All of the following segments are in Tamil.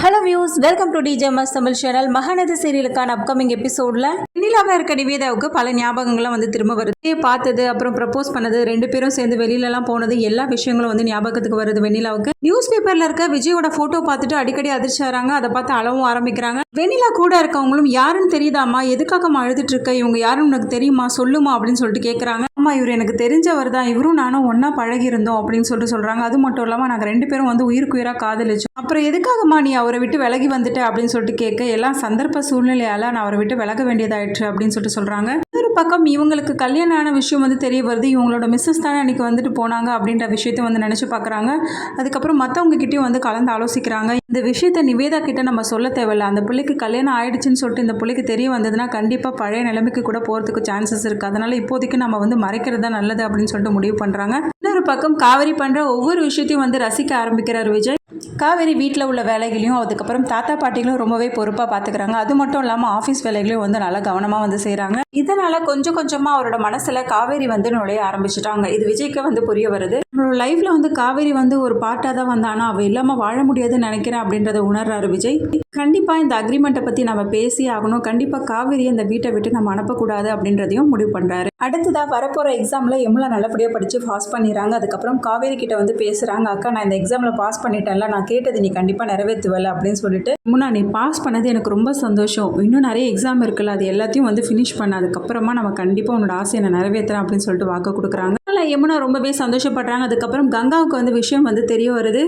Hello views, welcome to DJ mass Tamil channel. Mahanadhi சீரியலுக்கான அப்கமிங் எபிசோடில் வெண்ணிலாவாக இருக்க நிவேதாவுக்கு பல ஞாபகங்கள்லாம் வந்து திரும்ப வருது. பார்த்தது, அப்புறம் ப்ரப்போஸ் பண்ணது, 2 பேரும் சேர்ந்து வெளியிலலாம் போனது, எல்லா விஷயங்களும் வந்து ஞாபகத்துக்கு வருது வெண்ணிலாவுக்கு. நியூஸ் பேப்பரில் இருக்க விஜயோட ஃபோட்டோ பார்த்துட்டு அடிக்கடி அதிர்ச்சி ஆகிறாங்க. அதை பார்த்து அளவும் ஆரம்பிக்கிறாங்க. வெண்ணிலா கூட இருக்கவங்களும் யாருன்னு தெரியுதாம்மா, எதுக்காகம்மா அழுதுட்டு இருக்க, இவங்க யாருன்னு உனக்கு தெரியுமா, சொல்லுமா அப்படின்னு சொல்லிட்டு கேட்குறாங்க. அம்மா, இவர் எனக்கு தெரிஞ்சவர் தான், இவரும் நானும் ஒன்றா பழகி இருந்தோம் அப்படின்னு சொல்லிட்டு சொல்கிறாங்க. அது மட்டும் இல்லாமல் நாங்கள் 2 பேரும் வந்து உயிருக்கு உயிராக காதலிச்சோம். அப்புறம் எதுக்காகம்மா நீ அவரை விட்டு விலகி வந்துட்டு அப்படின்னு சொல்லிட்டு கேட்க, எல்லாம் சந்தர்ப்ப சூழ்நிலையால் நான் அவரை விட்டு விலக வேண்டியதாயிடுச்சு அப்படின்னு சொல்லிட்டு சொல்கிறாங்க. இன்னொரு பக்கம் இவங்களுக்கு கல்யாணம் ஆன விஷயம் வந்து தெரிய வருது. இவங்களோட மிஸ்ஸஸ் தானே அன்றைக்கி வந்துட்டு போனாங்க அப்படின்ற விஷயத்தை வந்து நினச்சி பார்க்குறாங்க. அதுக்கப்புறம் மற்றவங்க கிட்டேயும் வந்து கலந்து ஆலோசிக்கிறாங்க. இந்த விஷயத்தை நிவேதா கிட்ட நம்ம சொல்ல தேவையில்ல, அந்த பிள்ளைக்கு கல்யாணம் ஆயிடுச்சுன்னு சொல்லிட்டு இந்த பிள்ளைக்கு தெரிய வந்ததுன்னா கண்டிப்பாக பழைய நிலைமைக்கு கூட போகிறதுக்கு சான்சஸ் இருக்குது. அதனால் இப்போதைக்கு நம்ம வந்து மறைக்கிறது தான் நல்லது அப்படின்னு சொல்லிட்டு முடிவு பண்ணுறாங்க. இன்னொரு பக்கம் காவேரி பண்ணுற ஒவ்வொரு விஷயத்தையும் வந்து ரசிக்க ஆரம்பிக்கிறார் விஜய். காவேரி வீட்டில் உள்ள வேலைகளையும் அதுக்கப்புறம் தாத்தா பாட்டிகளும் ரொம்பவே பொறுப்பாக பார்த்துக்கிறாங்க. அது மட்டும் இல்லாமல் ஆஃபீஸ் வேலைகளையும் வந்து நல்லா கவனமாக வந்து செய்கிறாங்க. இதனால் கொஞ்சம் கொஞ்சமாக அவரோட மனசில் காவேரி வந்து நுழைய ஆரம்பிச்சிட்டாங்க. இது விஜய்க்கு வந்து புரிய வருது. நம்மளோட லைஃப்பில் வந்து காவேரி வந்து ஒரு பார்ட்டாக தான் வந்தானா, அவள் இல்லாமல் வாழ முடியாதுன்னு நினைக்கிறேன் அப்படின்றத உணர்றாரு விஜய். கண்டிப்பாக இந்த அக்ரிமெண்ட்டை பற்றி நம்ம பேசி ஆகணும், கண்டிப்பாக காவேரியை இந்த வீட்டை விட்டு நம்ம அனுப்பக்கூடாது அப்படின்றதையும் முடிவு பண்ணுறாரு. அடுத்ததாக வரப்போகிற எக்ஸாமில் எம்முலா நல்லபடியாக படித்து பாஸ் பண்ணிடுறாங்க. அதுக்கப்புறம் காவேரி கிட்ட வந்து பேசுகிறாங்க. அக்கா, நான் இந்த எக்ஸாமில் பாஸ் பண்ணிட்டேன்ல, நான் கேட்டது நீ கண்டிப்பாக நிறைவேற்றுவல அப்படின்னு சொல்லிட்டு, எம்முலா நீ பாஸ் பண்ணது எனக்கு ரொம்ப சந்தோஷம், இன்னும் நிறைய எக்ஸாம் இருக்குல்ல, அது எல்லாத்தையும் வந்து ஃபினிஷ் பண்ண, அதுக்கப்புறமா நம்ம கண்டிப்பாக உன்னோட ஆசையை நான் நிறைவேற்றுறேன் அப்படின்னு சொல்லிட்டு வாக்கு கொடுக்குறாங்க. யமுனா ரொம்பவே சந்தோஷப்படுறாங்க. அதுக்கப்புறம் கங்காவுக்கு வந்து விஷயம் வந்து தெரிய வருது.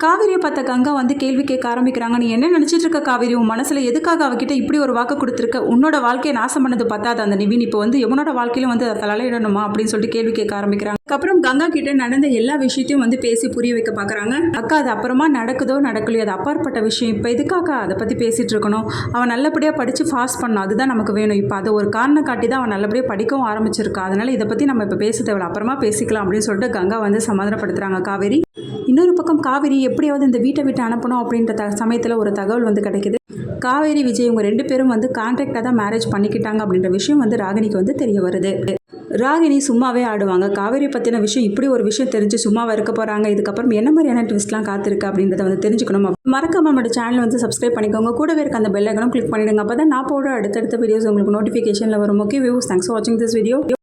காவேரியை பார்த்த கங்கா வந்து கேள்வி கேட்க ஆரம்பிக்கிறாங்க. நீ என்ன நினச்சிட்டு இருக்க காவேரி, உன் மனசில் எதுக்காக அவகிட்ட இப்படி ஒரு வாக்கு கொடுத்துருக்க, உன்னோட வாழ்க்கையை நாசம் பண்ணது பார்த்தாது அந்த நிவின் இப்போ வந்து யமுனோட வாழ்க்கையில வந்து அதை தலையிடணுமா அப்படின்னு சொல்லிட்டு கேள்வி கேட்க ஆரம்பிக்கிறாங்க. அதுக்கப்புறம் கங்கா கிட்ட நடந்த எல்லா விஷயத்தையும் வந்து பேசி புரிய வைக்க பார்க்குறாங்க. அக்கா, அது அப்புறமா நடக்குதோ நடக்கலையோ, அது அப்பாற்பட்ட விஷயம், இப்போ எதுக்காக அதை பற்றி பேசிகிட்டு இருக்கணும், அவன் நல்லபடியாக படித்து பாஸ் பண்ணணும், அதுதான் நமக்கு வேணும். இப்போ அதை ஒரு காரணம் காட்டி தான் அவன் நல்லபடியாக படிக்கவும் ஆரம்பிச்சிருக்கா, அதனால் இதை பற்றி நம்ம இப்போ பேச தேவையில்ல, அப்புறமா பேசிக்கலாம் அப்படின்னு சொல்லிட்டு கங்கா வந்து சமாதானப்படுத்துகிறாங்க காவேரி. இன்னொரு பக்கம் காவேரி எப்படியாவது இந்த வீட்டை விட்டு அனுப்பணும் அப்படின்ற சமயத்தில் ஒரு தகவல் வந்து கிடைக்குது. காவேரி விஜய் இவங்க 2 பேரும் வந்து கான்ட்ராக்டாக தான் மேரேஜ் பண்ணிக்கிட்டாங்க அப்படின்ற விஷயம் வந்து ராகினிக்கு வந்து தெரிய வருது. ராகினி சும்மாவே ஆடுவாங்க. காவேரி பற்றின விஷயம், இப்படி ஒரு விஷயம் தெரிஞ்சு சும்மாவாக இருக்க போகிறாங்க. இதுக்கப்புறம் என்ன மாதிரியான ட்விஸ்ட்லாம் காத்திருக்கு அப்படின்றத வந்து தெரிஞ்சுக்கணும். மறக்காம நம்மளோட சேனல் வந்து சப்ஸ்கிரைப் பண்ணிக்கோங்க. கூடவே இருக்க அந்த பெல் ஐகானும் கிளிக் பண்ணிடுங்க. அப்போ தான் நான் போடுற அடுத்தடுத்த வீடியோஸ் உங்களுக்கு நோட்டிஃபிகேஷனில் வரும். ஓகே வியூஸ், தேங்க்ஸ் ஃபார் வாட்சிங் திஸ் வீடியோ.